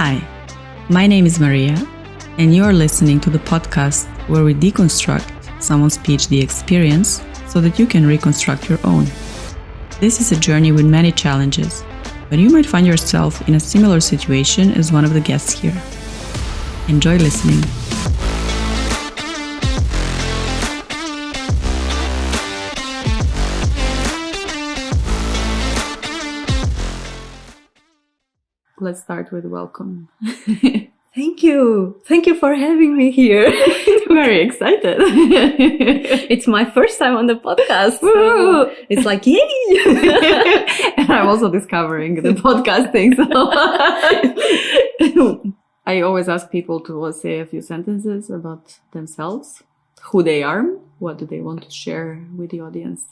Hi, my name is Maria, and you're listening to the podcast where we deconstruct someone's PhD experience so that you can reconstruct your own. This is a journey with many challenges, but you might find yourself in a similar situation as one of the guests here. Enjoy listening. Let's start with welcome. Thank you. Thank you for having me here. Very excited. It's my first time on the podcast. So it's like, yay! And I'm also discovering the podcasting. So I always ask people to say a few sentences about themselves, who they are, what do they want to share with the audience.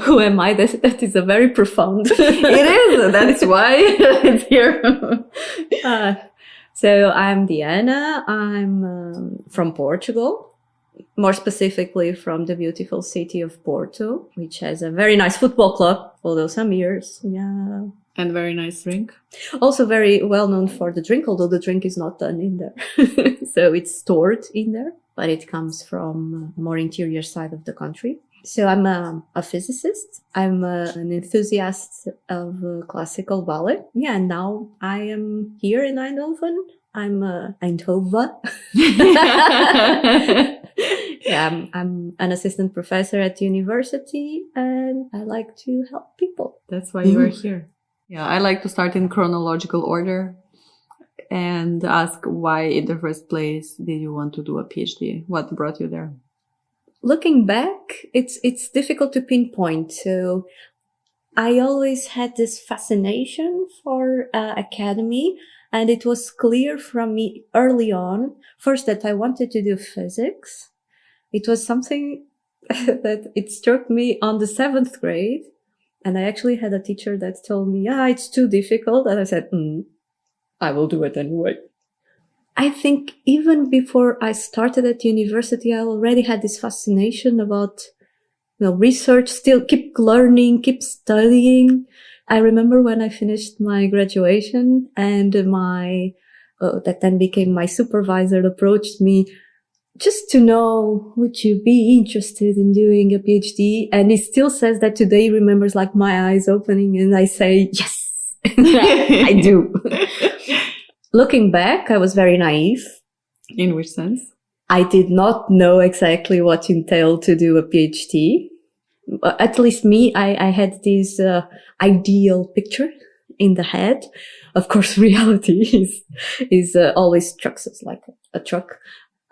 Who am I? That is a very profound. It is. That's why it's here. So I'm Diana. I'm from Portugal, more specifically from the beautiful city of Porto, which has a very nice football club, although some years. Yeah. And very nice drink. Also very well known for the drink, although the drink is not done in there. So it's stored in there, but it comes from a more interior side of the country. So I'm a physicist. I'm an enthusiast of classical ballet. Yeah, and now I am here in Eindhoven. I'm Eindhoven. Yeah, I'm an assistant professor at university, and I like to help people. That's why you are here. Yeah, I like to start in chronological order and ask why in the first place did you want to do a PhD? What brought you there? Looking back, it's difficult to pinpoint. So I always had this fascination for academy, and it was clear from me early on, first that I wanted to do physics. It was something that it struck me on the 7th grade, and I actually had a teacher that told me, it's too difficult, and I said, I will do it anyway. I think even before I started at university, I already had this fascination about, research, still keep learning, keep studying. I remember when I finished my graduation and that then became my supervisor approached me just to know, would you be interested in doing a PhD? And he still says that today, he remembers like my eyes opening and I say, yes, I do. Looking back, I was very naive. In which sense? I did not know exactly what entailed to do a PhD. At least me, I had this ideal picture in the head. Of course, reality is always trucks us like a truck.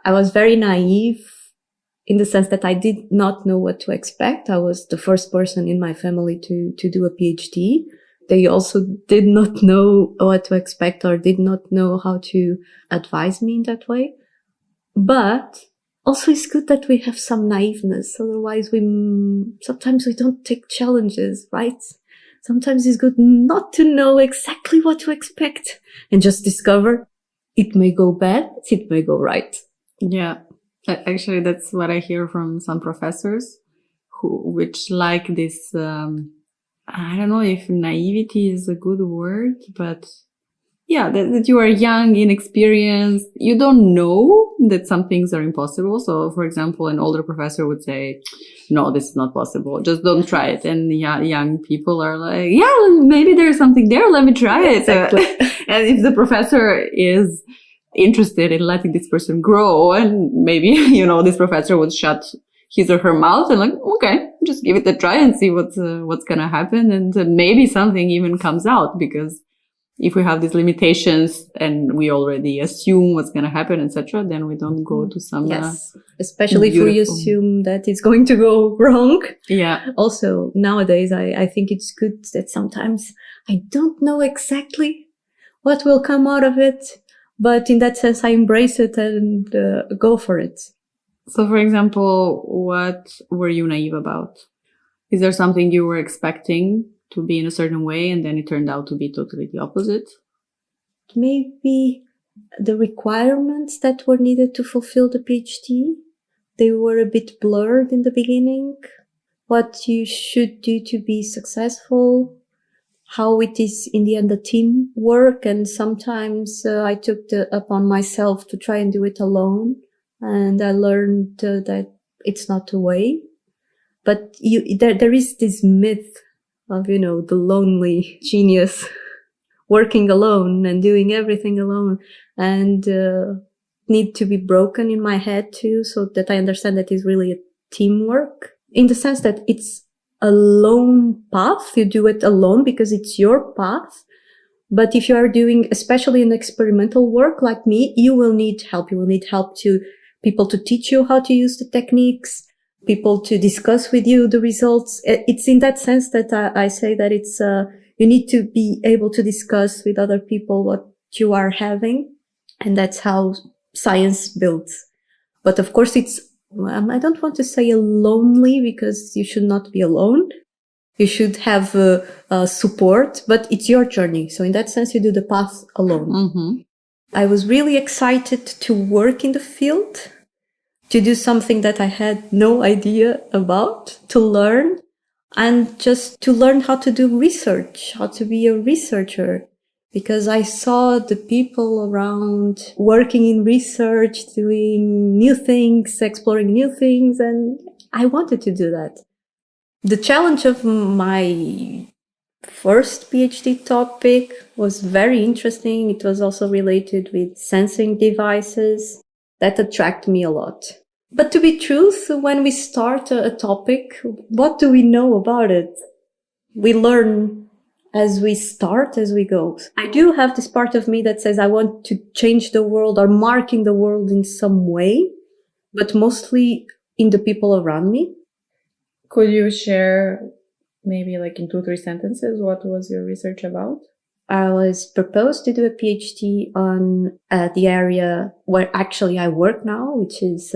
I was very naive in the sense that I did not know what to expect. I was the first person in my family to do a PhD. They also did not know what to expect or did not know how to advise me in that way. But also it's good that we have some naiveness. Otherwise sometimes we don't take challenges, right? Sometimes it's good not to know exactly what to expect and just discover it may go bad, it may go right. Yeah. Actually, that's what I hear from some professors which like this, I don't know if naivety is a good word, but yeah, that you are young, inexperienced. You don't know that some things are impossible. So, for example, an older professor would say, no, this is not possible. Just don't try it. And young people are like, yeah, maybe there's something there. Let me try it. Exactly. And if the professor is interested in letting this person grow, and maybe, this professor would shut his or her mouth and like, okay, just give it a try and see what's going to happen. And maybe something even comes out, because if we have these limitations and we already assume what's going to happen, etc., then we don't go to some, yes, especially if we assume that it's going to go wrong. Yeah. Also, nowadays, I think it's good that sometimes I don't know exactly what will come out of it, but in that sense, I embrace it and go for it. So, for example, what were you naive about? Is there something you were expecting to be in a certain way and then it turned out to be totally the opposite? Maybe the requirements that were needed to fulfill the PhD, they were a bit blurred in the beginning. What you should do to be successful, how it is in the end a teamwork. And sometimes I took upon myself to try and do it alone. And I learned that it's not the way. But there is this myth of, the lonely genius working alone and doing everything alone, and need to be broken in my head too, so that I understand that it's really a teamwork, in the sense that it's a lone path. You do it alone because it's your path. But if you are doing, especially in experimental work like me, you will need help. You will need help to people to teach you how to use the techniques, people to discuss with you the results. It's in that sense that I say that it's, you need to be able to discuss with other people what you are having. And that's how science builds. But of course it's, I don't want to say lonely, because you should not be alone. You should have support, but it's your journey. So in that sense, you do the path alone. Mm-hmm. I was really excited to work in the field, to do something that I had no idea about, to learn, and just to learn how to do research, how to be a researcher. Because I saw the people around working in research, doing new things, exploring new things, and I wanted to do that. The challenge of my first PhD topic was very interesting. It was also related with sensing devices. That attracted me a lot. But to be truth, when we start a topic, what do we know about it? We learn as we start, as we go. I do have this part of me that says I want to change the world or marking the world in some way, but mostly in the people around me. Could you share maybe like in 2-3 sentences what was your research about? I was proposed to do a PhD on the area where actually I work now, which is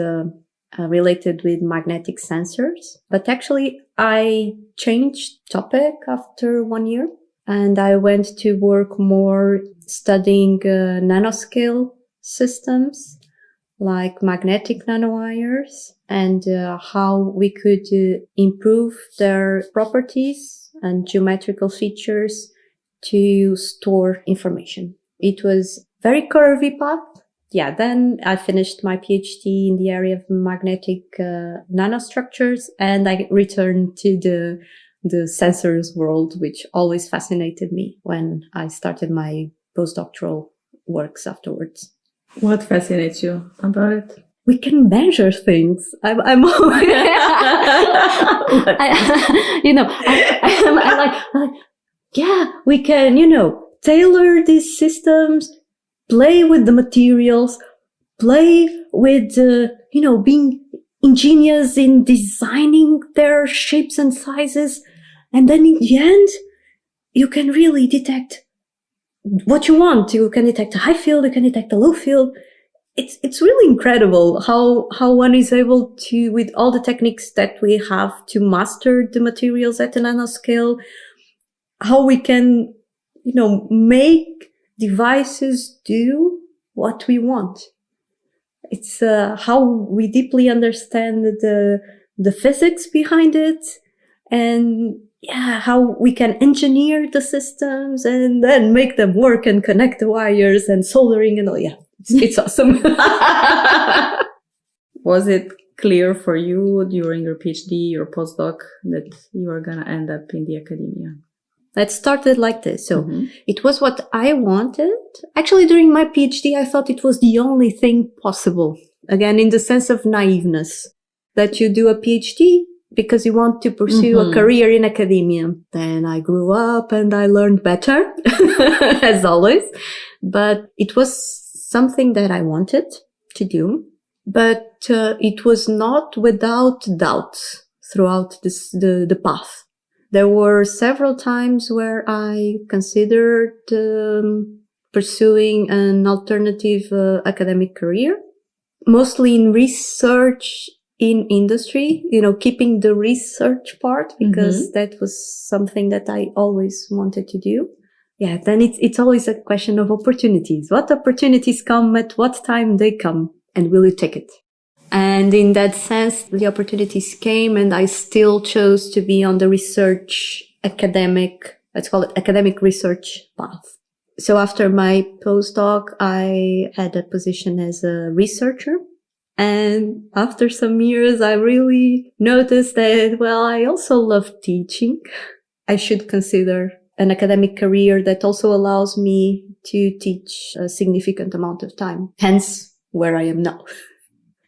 related with magnetic sensors. But actually I changed topic after 1 year, and I went to work more studying nanoscale systems like magnetic nanowires, and how we could improve their properties and geometrical features to store information. It was very curvy path. Yeah, then I finished my PhD in the area of magnetic nanostructures, and I returned to the sensors world, which always fascinated me when I started my postdoctoral works afterwards. What fascinates you about it? We can measure things. I'm always, I like, yeah, we can, tailor these systems, play with the materials, play with, being ingenious in designing their shapes and sizes. And then in the end, you can really detect what you want. You can detect a high field, you can detect a low field. It's really incredible how one is able to, with all the techniques that we have to master the materials at a nanoscale, how we can, make devices do what we want. It's how we deeply understand the physics behind it, and how we can engineer the systems and then make them work and connect the wires and soldering and all. Yeah, it's awesome. Was it clear for you during your PhD, your postdoc, that you are going to end up in the academia? That started like this. So It was what I wanted. Actually, during my PhD, I thought it was the only thing possible. Again, in the sense of naiveness, that you do a PhD because you want to pursue a career in academia. Then I grew up and I learned better, as always. But it was something that I wanted to do. But it was not without doubts throughout the path. There were several times where I considered pursuing an alternative academic career, mostly in research in industry, keeping the research part, because that was something that I always wanted to do. Yeah, then it's always a question of opportunities. What opportunities come at what time they come, and will you take it? And in that sense, the opportunities came, and I still chose to be on the research academic let's call it academic research path. So after my postdoc, I had a position as a researcher. And after some years, I really noticed that, well, I also love teaching. I should consider an academic career that also allows me to teach a significant amount of time. Hence, where I am now.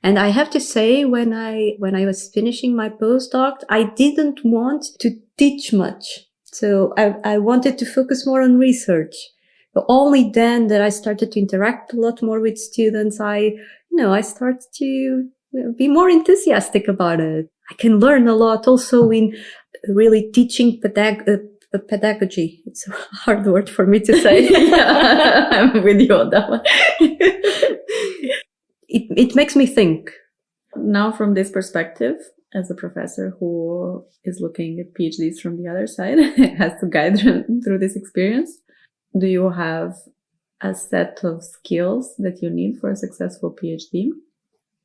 And I have to say, when I was finishing my postdoc, I didn't want to teach much. So I wanted to focus more on research. But only then that I started to interact a lot more with students, I started to be more enthusiastic about it. I can learn a lot also in really teaching pedagogy. It's a hard word for me to say. I'm with you on that one. It makes me think. Now, from this perspective, as a professor who is looking at PhDs from the other side, has to guide them through this experience, do you have a set of skills that you need for a successful PhD?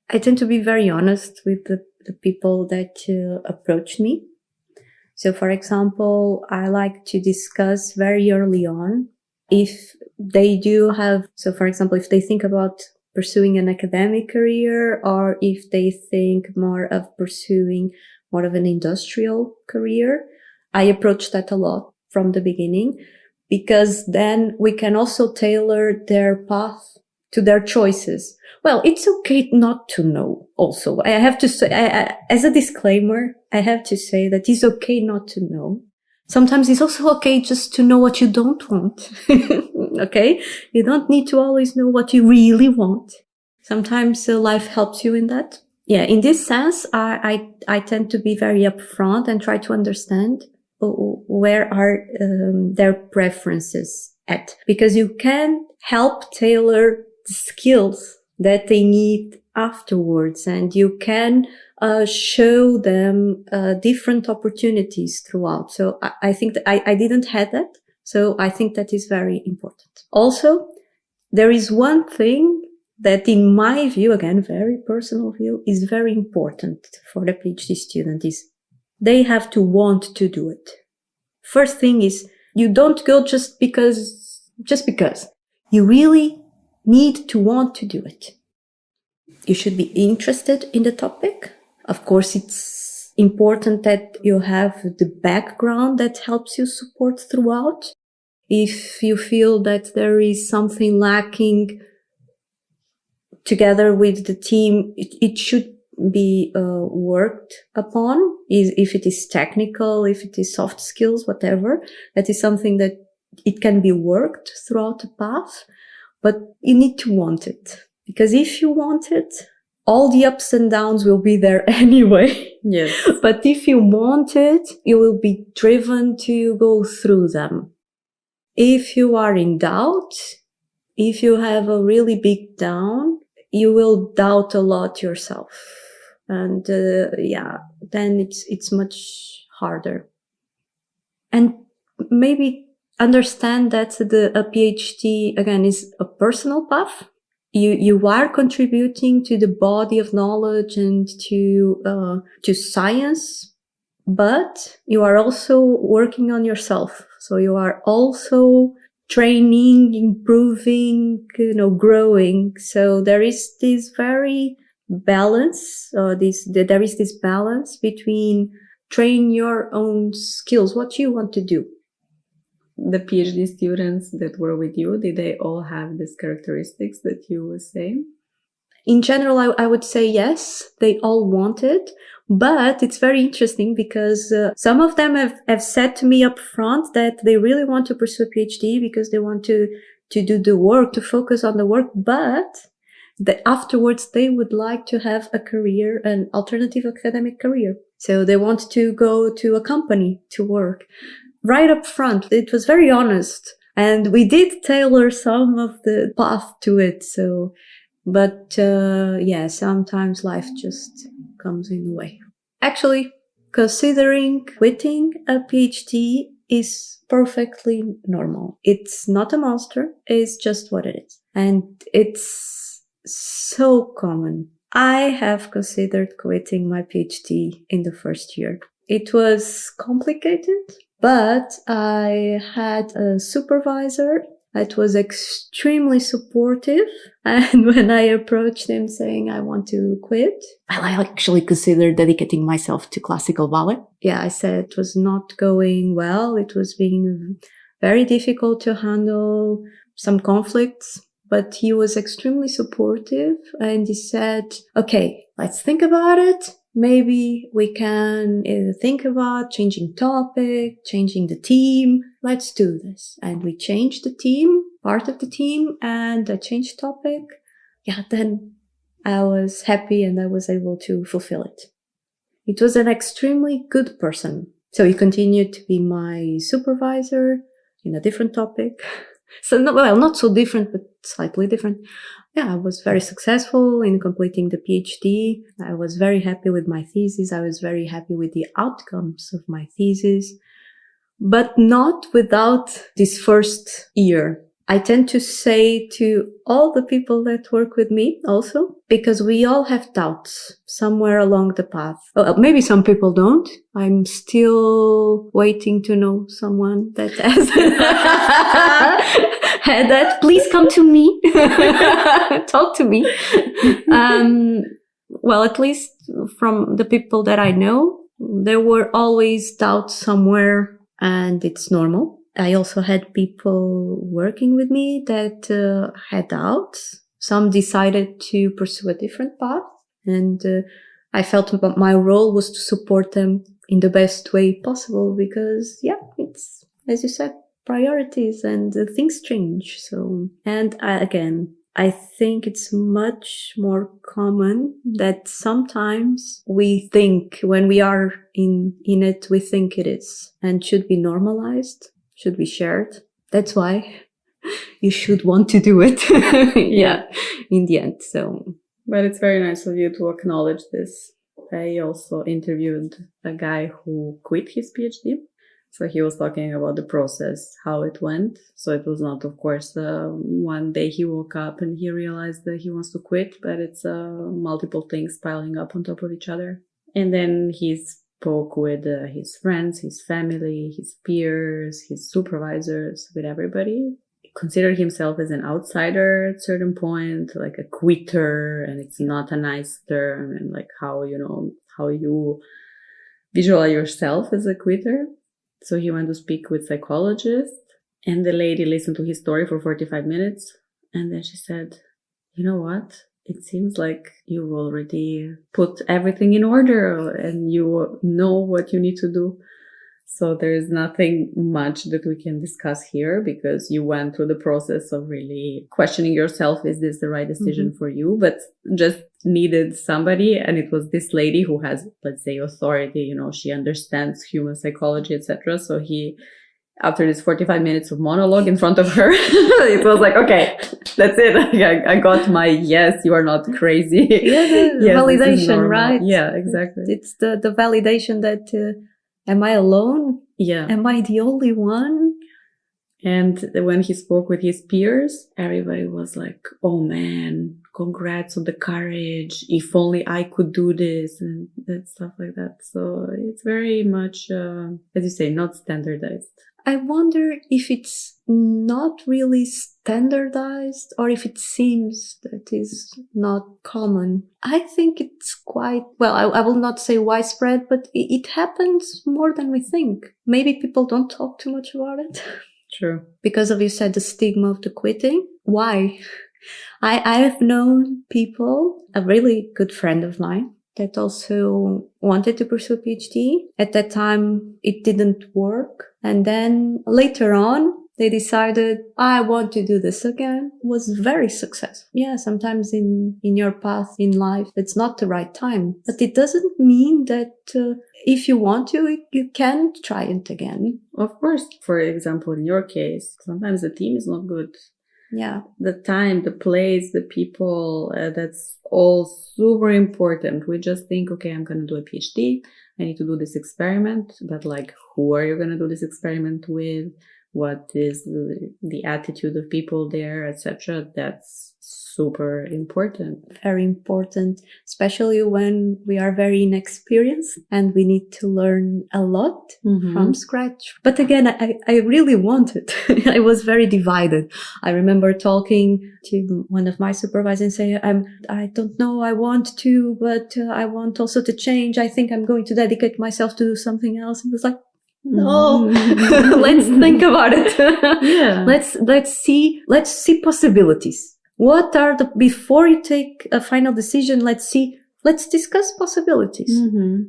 I tend to be very honest with the people that approach me. So, for example, I like to discuss very early on if they do have, so for example, if they think about pursuing an academic career or if they think more of pursuing more of an industrial career. I approach that a lot from the beginning because then we can also tailor their path to their choices. Well, it's okay not to know also. I have to say, as a disclaimer, I have to say that it's okay not to know. Sometimes it's also okay just to know what you don't want. Okay? You don't need to always know what you really want. Sometimes life helps you in that. Yeah, in this sense, I tend to be very upfront and try to understand where are their preferences at. Because you can help tailor the skills that they need afterwards, and you can show them different opportunities throughout. So I think that I didn't have that. So I think that is very important. Also, there is one thing that in my view, again, very personal view, is very important for the PhD student is they have to want to do it. First thing is you don't go just because. You really need to want to do it. You should be interested in the topic. Of course, it's important that you have the background that helps you support throughout. If you feel that there is something lacking together with the team, it should be worked upon. If it is technical, if it is soft skills, whatever, that is something that it can be worked throughout the path, but you need to want it. Because if you want it, all the ups and downs will be there anyway. Yes. But if you want it, you will be driven to go through them. If you are in doubt, if you have a really big down, you will doubt a lot yourself. And then it's much harder. And maybe understand that a PhD, again, is a personal path. You are contributing to the body of knowledge and to science, but you are also working on yourself. So you are also training, improving, growing. So there is this very balance, there is this balance between train your own skills, what you want to do. The PhD students that were with you, did they all have these characteristics that you were saying? In general, I would say yes, they all want it. But it's very interesting because some of them have said to me up front that they really want to pursue a PhD because they want to do the work, to focus on the work, but afterwards they would like to have a career, an alternative academic career. So they want to go to a company to work. Right up front, it was very honest. And we did tailor some of the path to it. So, but sometimes life just comes in the way. Actually, considering quitting a PhD is perfectly normal. It's not a monster. It's just what it is. And it's so common. I have considered quitting my PhD in the first year. It was complicated, But I had a supervisor that was extremely supportive. And when I approached him saying I want to quit, I actually considered dedicating myself to classical ballet. Yeah, I said it was not going well. It was being very difficult to handle, some conflicts. But he was extremely supportive and he said, okay, let's think about it. Maybe we can think about changing topic, changing the team. Let's do this. And we changed the team, part of the team, and I changed topic. Yeah, then I was happy and I was able to fulfill it. It was an extremely good person. So he continued to be my supervisor in a different topic. So, not so different, but slightly different. Yeah, I was very successful in completing the PhD. I was very happy with my thesis. I was very happy with the outcomes of my thesis, but not without this first year. I tend to say to all the people that work with me also, because we all have doubts somewhere along the path. Well, maybe some people don't. I'm still waiting to know someone that has had that. Please come to me. Talk to me. Well, at least from the people that I know, there were always doubts somewhere, and it's normal. I also had people working with me that had doubts. Some decided to pursue a different path. And I felt my role was to support them in the best way possible because, yeah, it's, as you said, priorities and things change. So, and I think it's much more common that sometimes we think when we are in it, we think it is and should be normalized. Should be shared. That's why you should want to do it. Yeah, in the end. So, but it's very nice of you to acknowledge this. I also interviewed a guy who quit his PhD. So he was talking about the process, how it went. So it was not, of course, one day he woke up and he realized that he wants to quit, but it's multiple things piling up on top of each other. And then he's spoke with his friends, his family, his peers, his supervisors, with everybody. He considered himself as an outsider at a certain point, like a quitter, and it's not a nice term, and like how you visualize yourself as a quitter. So he went to speak with psychologists, and the lady listened to his story for 45 minutes, and then she said, you know what? It seems like you've already put everything in order and you know what you need to do. So there is nothing much that we can discuss here because you went through the process of really questioning yourself. Is this the right decision for you? But just needed somebody. And it was this lady who has, let's say, authority. She understands human psychology, etc. So after this 45 minutes of monologue in front of her, it was like, okay, that's it. I got my yes, you are not crazy. Yeah, the yes, validation, right? Yeah, exactly. It's the validation that, am I alone? Yeah. Am I the only one? And when he spoke with his peers, everybody was like, oh man, congrats on the courage. If only I could do this and that stuff like that. So it's very much, as you say, not standardized. I wonder if it's not really standardized or if it seems that is not common. I think it's quite, well, I will not say widespread, but it happens more than we think. Maybe people don't talk too much about it. True. Because of, you said, the stigma of the quitting. Why? I have known people, a really good friend of mine, that also wanted to pursue a PhD. At that time, it didn't work. And then later on, they decided, I want to do this again. It was very successful. Yeah, sometimes in your path in life, it's not the right time. But it doesn't mean that if you want to, you can try it again. Of course. For example, in your case, sometimes the team is not good. Yeah. The time, the place, the people, that's all super important. We just think, okay, I'm going to do a PhD. I need to do this experiment. But like, who are you going to do this experiment with? what is the attitude of people there, etc. That's super important. Very important, especially when we are very inexperienced and we need to learn a lot from scratch. But again, I really wanted. I was very divided. I remember talking to one of my supervisors and saying, I don't know, I want to, but I want also to change. I think I'm going to dedicate myself to do something else. And it was like, no, let's think about it. Yeah. Let's see possibilities. What are before you take a final decision, let's discuss possibilities.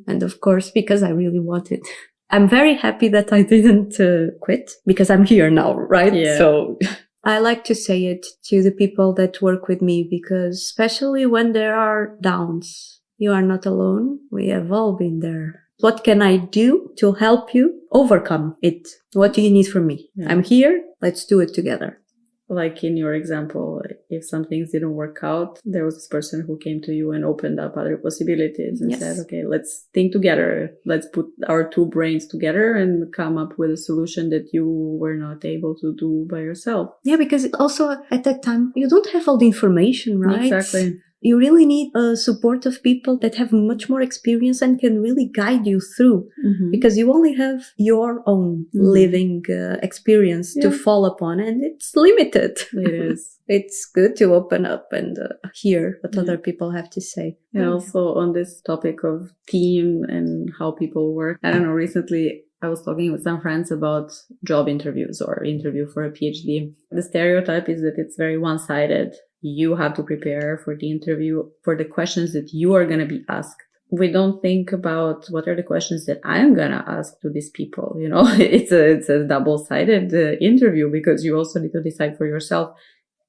And of course, because I really wanted, I'm very happy that I didn't quit because I'm here now, right? Yeah. So I like to say it to the people that work with me because especially when there are downs, you are not alone. We have all been there. What can I do to help you overcome it? What do you need from me? Yeah. I'm here. Let's do it together. Like in your example, if some things didn't work out, there was this person who came to you and opened up other possibilities and said, okay, let's think together. Let's put our two brains together and come up with a solution that you were not able to do by yourself. Yeah, because also at that time, you don't have all the information, right? Exactly. You really need support of people that have much more experience and can really guide you through because you only have your own living experience to fall upon and it's limited. It is. It's good to open up and hear what other people have to say. And also on this topic of team and how people work, I don't know, recently I was talking with some friends about job interviews or interview for a PhD. The stereotype is that it's very one-sided. You have to prepare for the interview for the questions that you are going to be asked. We don't think about what are the questions that I'm going to ask to these people. You know, it's a double-sided interview because you also need to decide for yourself,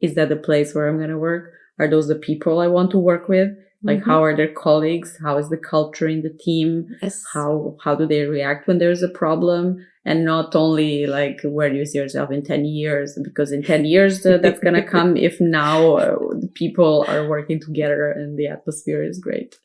is that the place where I'm going to work? Are those the people I want to work with? Like, how are their colleagues? How is the culture in the team? Yes. How do they react when there's a problem? And not only like, where do you see yourself in 10 years? Because in 10 years, that's going to come if now the people are working together and the atmosphere is great.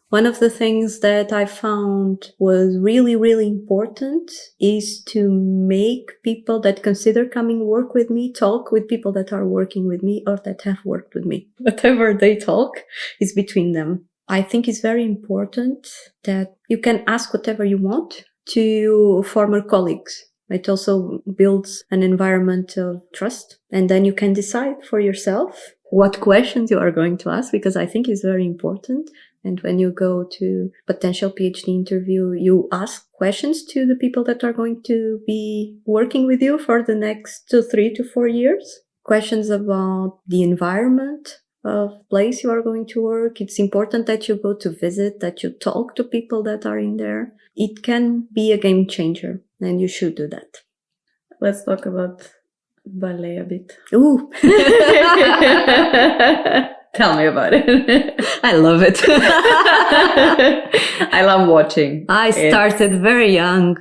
One of the things that I found was really, really important is to make people that consider coming work with me talk with people that are working with me or that have worked with me. Whatever they talk is between them. I think it's very important that you can ask whatever you want to former colleagues. It also builds an environment of trust. And then you can decide for yourself what questions you are going to ask, because I think it's very important. And when you go to potential PhD interview, you ask questions to the people that are going to be working with you for the next 3 to 4 years. Questions about the environment of place you are going to work. It's important that you go to visit, that you talk to people that are in there. It can be a game changer, and you should do that. Let's talk about ballet a bit. Ooh. Tell me about it. I love it. I love watching. I started very young.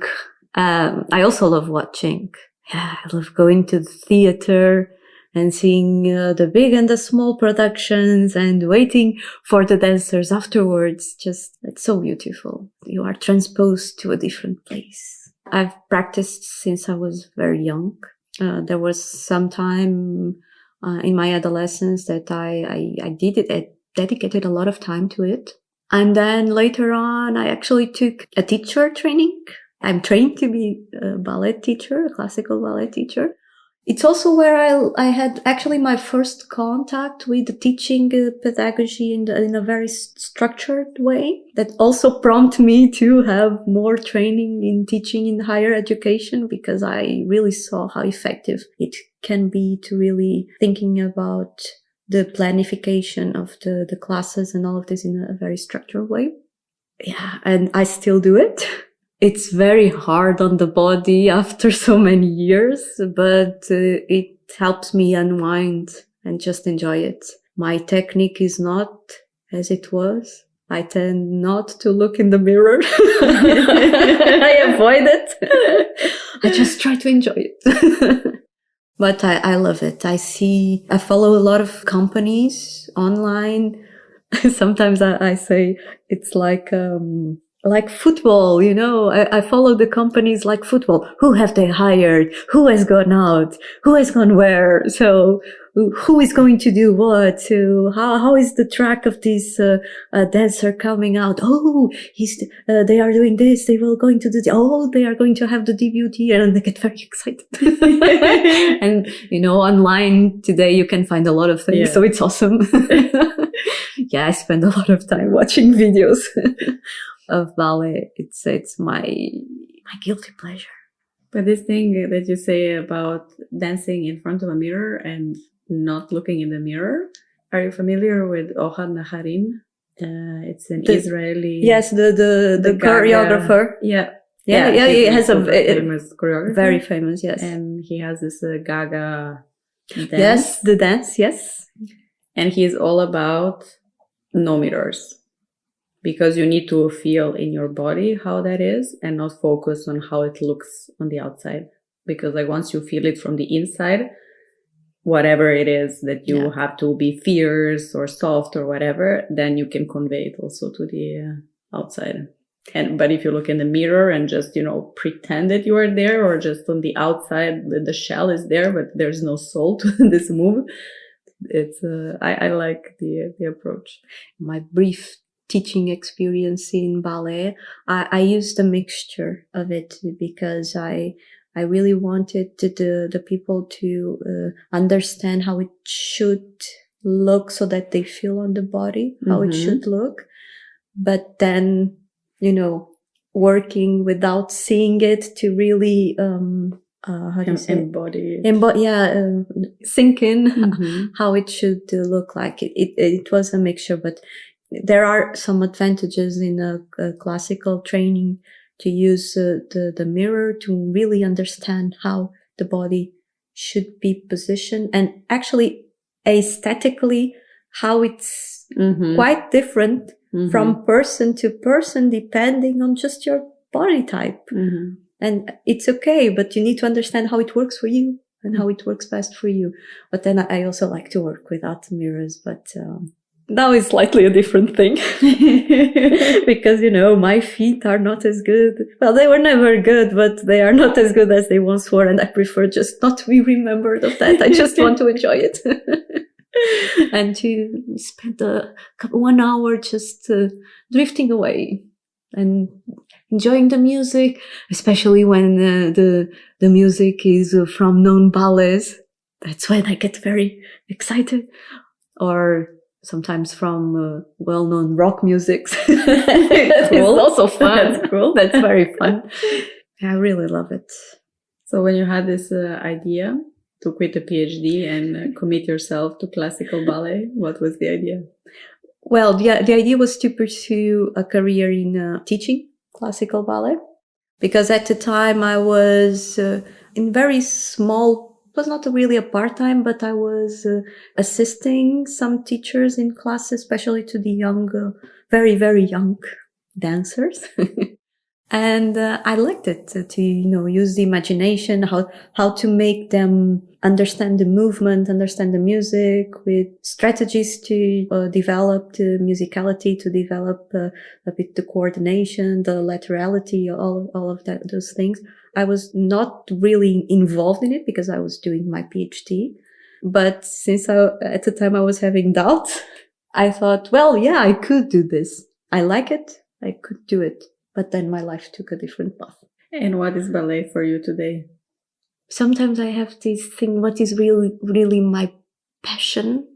I also love watching. Yeah, I love going to the theater and seeing the big and the small productions and waiting for the dancers afterwards. Just, it's so beautiful. You are transposed to a different place. I've practiced since I was very young. There was some time in my adolescence that I did it. I dedicated a lot of time to it. And then later on, I actually took a teacher training. I'm trained to be a ballet teacher, a classical ballet teacher. It's also where I had actually my first contact with the teaching pedagogy in a very structured way that also prompted me to have more training in teaching in higher education, because I really saw how effective it can be to really thinking about the planification of the classes and all of this in a very structured way. Yeah, and I still do it. It's very hard on the body after so many years, but it helps me unwind and just enjoy it. My technique is not as it was. I tend not to look in the mirror. I avoid it. I just try to enjoy it. But I love it. I follow a lot of companies online. Sometimes I say it's like like football, I follow the companies like football. Who have they hired? Who has gone out? Who has gone where? So who is going to do what? So how is the track of this dancer coming out? Oh, they are doing this. They will going to do they are going to have the debut here, and they get very excited. And online today you can find a lot of things, so it's awesome. Yeah, I spend a lot of time watching videos of ballet. It's my guilty pleasure. But this thing that you say about dancing in front of a mirror and not looking in the mirror, are you familiar with Ohad Naharin? It's an Israeli. Yes, the choreographer. Yeah. He has a famous choreographer. Very famous, yes. And he has this Gaga dance. Yes, the dance, yes. And he's all about no mirrors. Because you need to feel in your body how that is and not focus on how it looks on the outside. Because once you feel it from the inside, whatever it is that you have to be fierce or soft or whatever, then you can convey it also to the outside. But if you look in the mirror and just, pretend that you are there, or just on the outside, the shell is there, but there's no soul to this move. It's, I like the approach. My brief teaching experience in ballet, I used a mixture of it because I really wanted the people to understand how it should look, so that they feel on the body how it should look. But then, working without seeing it to really how do you say? Embody. Sink in how it should look like. It was a mixture, but there are some advantages in a classical training to use the mirror to really understand how the body should be positioned, and actually aesthetically how it's quite different from person to person depending on just your body type. And it's okay, but you need to understand how it works for you and how it works best for you. But then I also like to work without mirrors, but now it's slightly a different thing. Because, my feet are not as good. Well, they were never good, but they are not as good as they once were. And I prefer just not to be remembered of that. I just want to enjoy it. And to spend 1 hour just drifting away and enjoying the music, especially when the music is from known ballets. That's when I get very excited. Or sometimes from well-known rock musics. That is also fun. That's cool. That's very fun. I really love it. So when you had this idea to quit a PhD and commit yourself to classical ballet, what was the idea? Well, the idea was to pursue a career in teaching classical ballet, because at the time I was in very small, it was not really a part-time, but I was assisting some teachers in classes, especially to the young, very, very young dancers. And I liked it to, use the imagination, how to make them understand the movement, understand the music, with strategies to develop the musicality, to develop a bit the coordination, the laterality, all of those things. I was not really involved in it because I was doing my PhD. But since at the time I was having doubts, I thought, well, yeah, I could do this. I like it. I could do it. But then my life took a different path. And what is ballet for you today? Sometimes I have this thing, what is really, really my passion?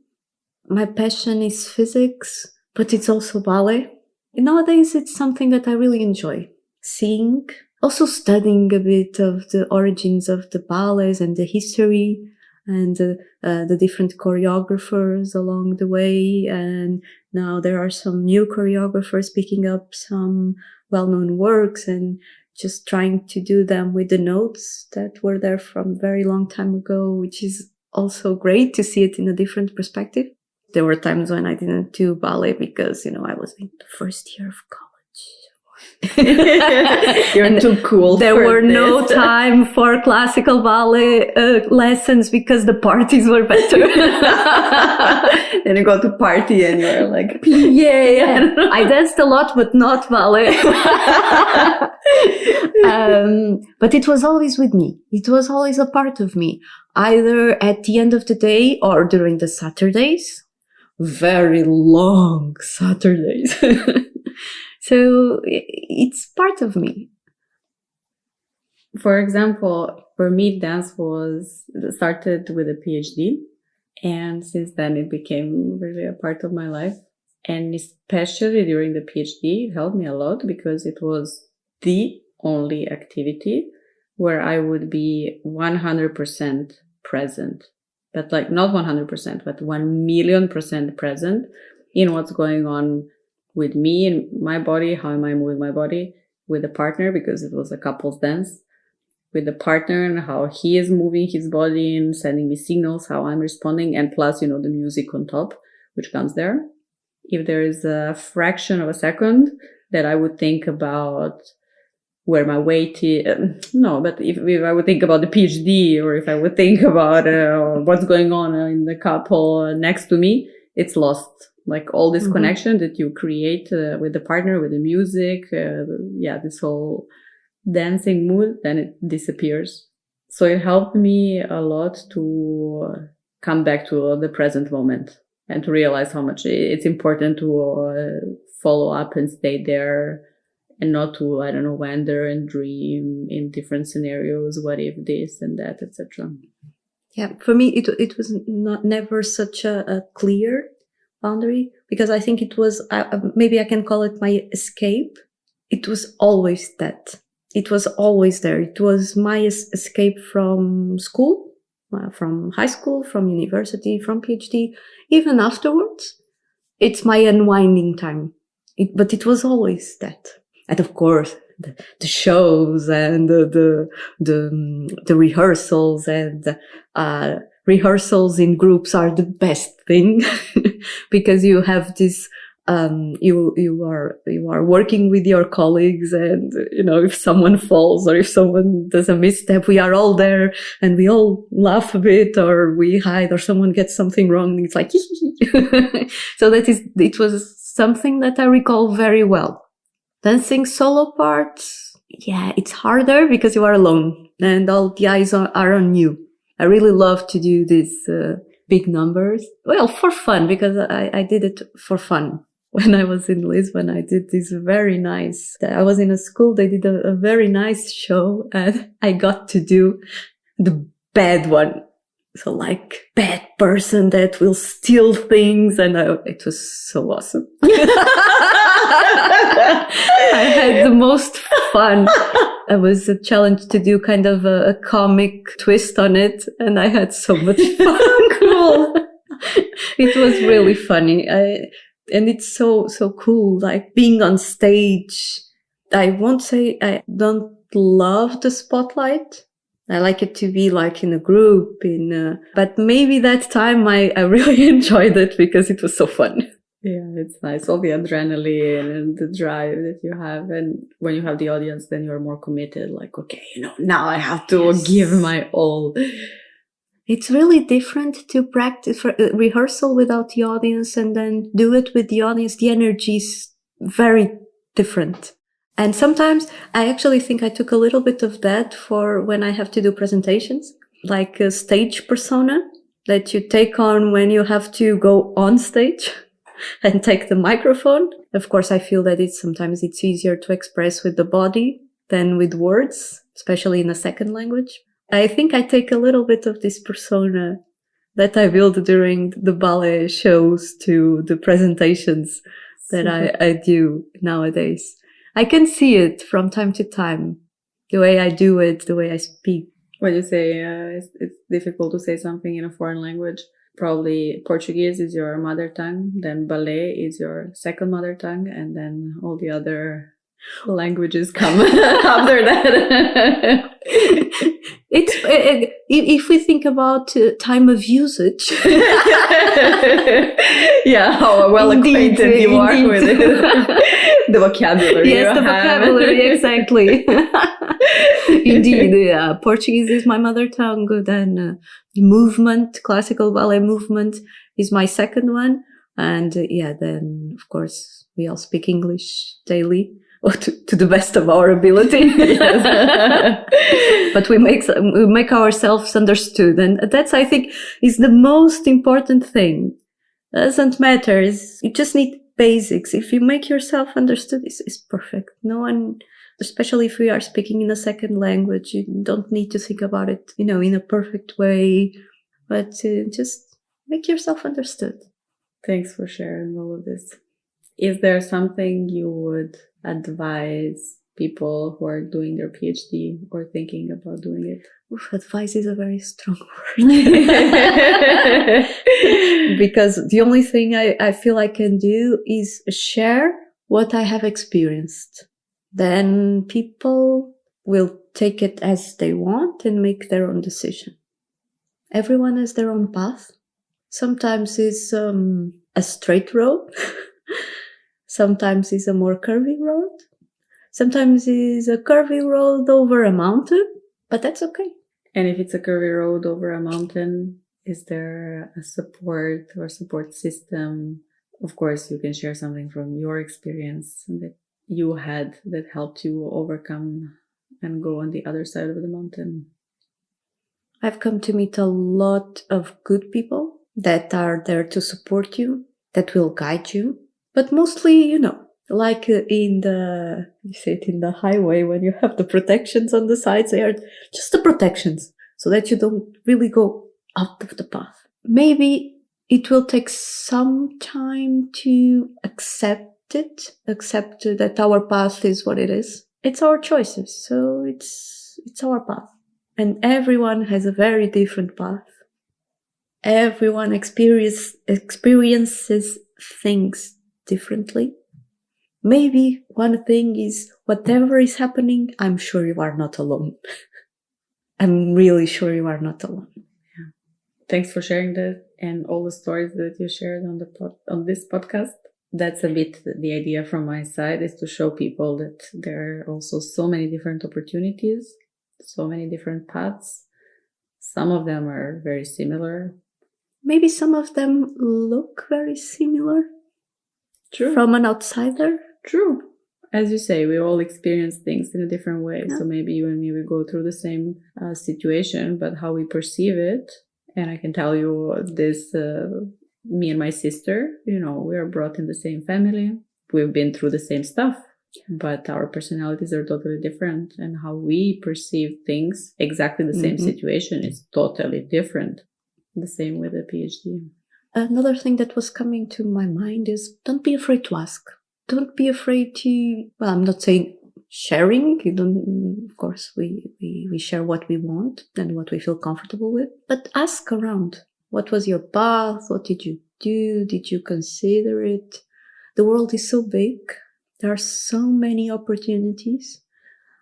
My passion is physics, but it's also ballet. Nowadays, it's something that I really enjoy. Seeing, also studying a bit of the origins of the ballets and the history and the different choreographers along the way. And now there are some new choreographers picking up some well-known works and just trying to do them with the notes that were there from a very long time ago, which is also great to see it in a different perspective. There were times when I didn't do ballet because, I was in the first year of college. You're too cool. There were no time for classical ballet lessons because the parties were better. And you go to party and you're like, plie. I danced a lot, but not ballet. But it was always with me. It was always a part of me, either at the end of the day or during the Saturdays. Very long Saturdays. So it's part of me. For example, for me, dance started with a PhD. And since then, it became really a part of my life. And especially during the PhD, it helped me a lot because it was the only activity where I would be 100% present. But like not 100%, but 1,000,000% present in what's going on with me and my body, how am I moving my body, with the partner, because it was a couple's dance, with the partner and how he is moving his body and sending me signals, how I'm responding, and plus, the music on top, which comes there. If there is a fraction of a second that I would think about where my weight is, no, but if I would think about the PhD, or if I would think about what's going on in the couple next to me, it's lost. Like all this connection that you create with the partner, with the music, this whole dancing mood, then it disappears. So it helped me a lot to come back to the present moment and to realize how much it's important to follow up and stay there and not to, wander and dream in different scenarios. What if this and that, etc. Yeah, for me, it was never such a clear boundary, because I think it was, maybe I can call it my escape. It was always that. It was always there. It was my escape from school, from high school, from university, from PhD, even afterwards. It's my unwinding time. But it was always that. And of course, the shows and the rehearsals and rehearsals in groups are the best thing because you have this, you are working with your colleagues, and, if someone falls or if someone does a misstep, we are all there and we all laugh a bit or we hide or someone gets something wrong. It's like, so it was something that I recall very well. Dancing solo parts, it's harder because you are alone and all the eyes are on you. I really love to do these big numbers. Well, for fun, because I did it for fun. When I was in Lisbon, I did this very nice, I was in a school, they did a very nice show, and I got to do the bad one. So like bad person that will steal things, and it was so awesome. I had the most fun. It was a challenge to do kind of a comic twist on it, and I had so much fun. Cool. It was really funny. And it's so cool, like being on stage. I won't say I don't love the spotlight. I like it to be like in a group, but maybe that time I really enjoyed it because it was so fun. Yeah, it's nice. All the adrenaline and the drive that you have. And when you have the audience, then you're more committed. Like, okay, now I have to give my all. It's really different to practice for rehearsal without the audience and then do it with the audience. The energy is very different. And sometimes I actually think I took a little bit of that for when I have to do presentations, like a stage persona that you take on when you have to go on stage and take the microphone. Of course, I feel that sometimes it's easier to express with the body than with words, especially in a second language. I think I take a little bit of this persona that I build during the ballet shows to the presentations that I do nowadays. I can see it from time to time, the way I do it, the way I speak. When you say it's difficult to say something in a foreign language, probably Portuguese is your mother tongue, then ballet is your second mother tongue, and then all the other languages come after that. If we think about time of usage, yeah, how well acquainted you are with it. The vocabulary. Yes, the vocabulary, exactly. Indeed, Portuguese is my mother tongue. Then movement, classical ballet movement is my second one. And then of course we all speak English daily, or to the best of our ability. But we make ourselves understood, and that's, I think, is the most important thing. Doesn't matter. You just need basics. If you make yourself understood, it's perfect. No one, especially if we are speaking in a second language, you don't need to think about it, in a perfect way, but just make yourself understood. Thanks for sharing all of this. Is there something you would advise people who are doing their PhD or thinking about doing it? Advice is a very strong word. Because the only thing I feel I can do is share what I have experienced. Then people will take it as they want and make their own decision. Everyone has their own path. Sometimes it's a straight road. Sometimes it's a more curvy road. Sometimes it's a curvy road over a mountain, but that's okay. And if it's a curvy road over a mountain, is there a support or support system? Of course, you can share something from your experience that you had that helped you overcome and go on the other side of the mountain. I've come to meet a lot of good people that are there to support you, that will guide you. But mostly, like in the highway, when you have the protections on the sides, they are just the protections so that you don't really go out of the path. Maybe it will take some time to accept that our path is what it is. It's our choices, so it's our path. And everyone has a very different path. Everyone experiences things differently. Maybe one thing is, whatever is happening, I'm sure you are not alone. I'm really sure you are not alone. Yeah. Thanks for sharing that and all the stories that you shared on this podcast. That's a bit the idea from my side, is to show people that there are also so many different opportunities, so many different paths. Some of them are very similar. Maybe some of them look very similar. True. From an outsider. True. As you say, we all experience things in a different way. Yeah. So maybe you and me, we go through the same situation, but how we perceive it. And I can tell you this, me and my sister, we are brought in the same family. We've been through the same stuff, but our personalities are totally different. And how we perceive things, exactly the same situation, is totally different. The same with a PhD. Another thing that was coming to my mind is, don't be afraid to ask. Don't be afraid to, I'm not saying sharing. Of course, we share what we want and what we feel comfortable with. But ask around. What was your path? What did you do? Did you consider it? The world is so big. There are so many opportunities.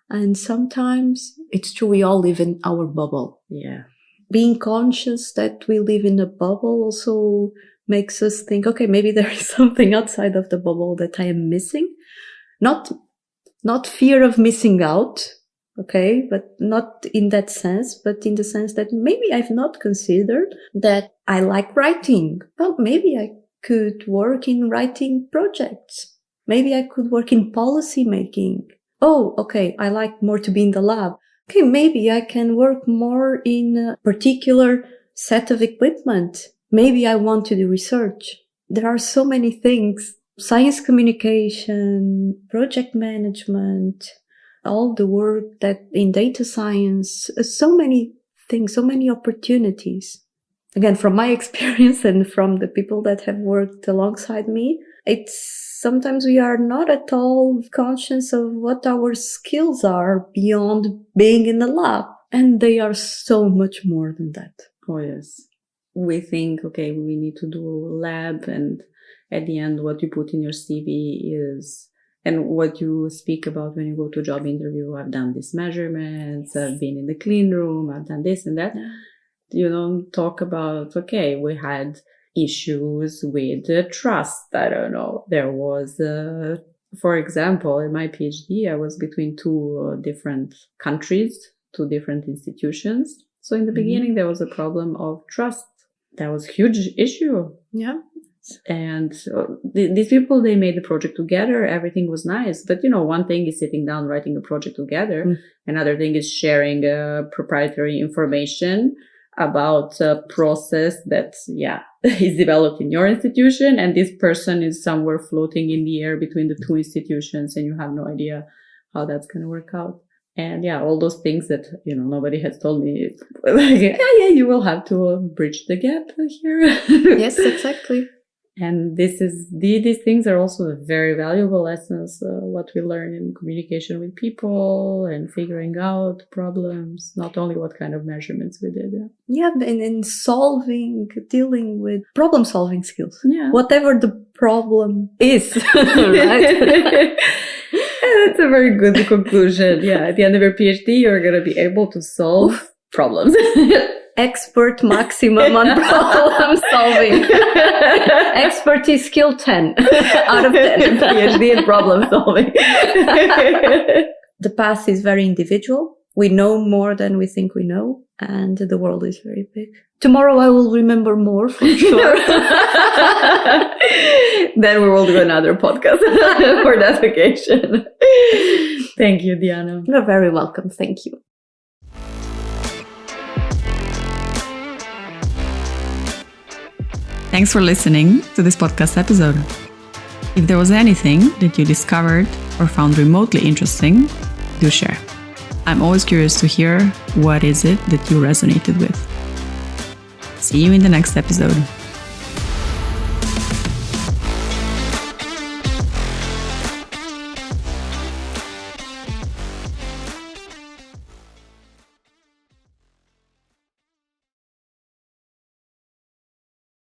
And sometimes it's true, we all live in our bubble. Yeah. Being conscious that we live in a bubble also makes us think, okay, maybe there is something outside of the bubble that I am missing. Not fear of missing out, okay, but not in that sense, but in the sense that maybe I've not considered that I like writing. Well, maybe I could work in writing projects. Maybe I could work in policy making. Oh, okay, I like more to be in the lab. Okay, maybe I can work more in a particular set of equipment. Maybe I want to do research. There are so many things. Science communication, project management, all the work that in data science, so many things, so many opportunities. Again, from my experience and from the people that have worked alongside me, it's sometimes we are not at all conscious of what our skills are beyond being in the lab. And they are so much more than that. Oh, yes. We think, okay, we need to do lab, and at the end, what you put in your CV is, and what you speak about when you go to a job interview, I've done these measurements, I've been in the clean room, I've done this and that. Yeah. You don't talk about, okay, we had issues with trust. I don't know. There was For example, in my PhD, I was between two different countries, two different institutions. So in the beginning, there was a problem of trust. That was a huge issue. Yeah. And these people, they made the project together. Everything was nice. But, one thing is sitting down, writing a project together. Another thing is sharing proprietary information about a process that, is developed in your institution. And this person is somewhere floating in the air between the two institutions, and you have no idea how that's going to work out. And all those things that, nobody has told me, you will have to bridge the gap here. Yes, exactly. And these things are also very valuable lessons, what we learn in communication with people and figuring out problems, not only what kind of measurements we did. Yeah, and in dealing with problem-solving skills. Yeah. Whatever the problem is, right? That's a very good conclusion. Yeah, at the end of your PhD, you're going to be able to solve problems. Expert maximum on problem solving. Expertise skill 10 out of 10. PhD in problem solving. The past is very individual. We know more than we think we know, and the world is very big. Tomorrow I will remember more for sure. Then we will do another podcast for that occasion. Thank you, Diana. You're very welcome. Thank you. Thanks for listening to this podcast episode. If there was anything that you discovered or found remotely interesting, do share. I'm always curious to hear what is it that you resonated with. See you in the next episode.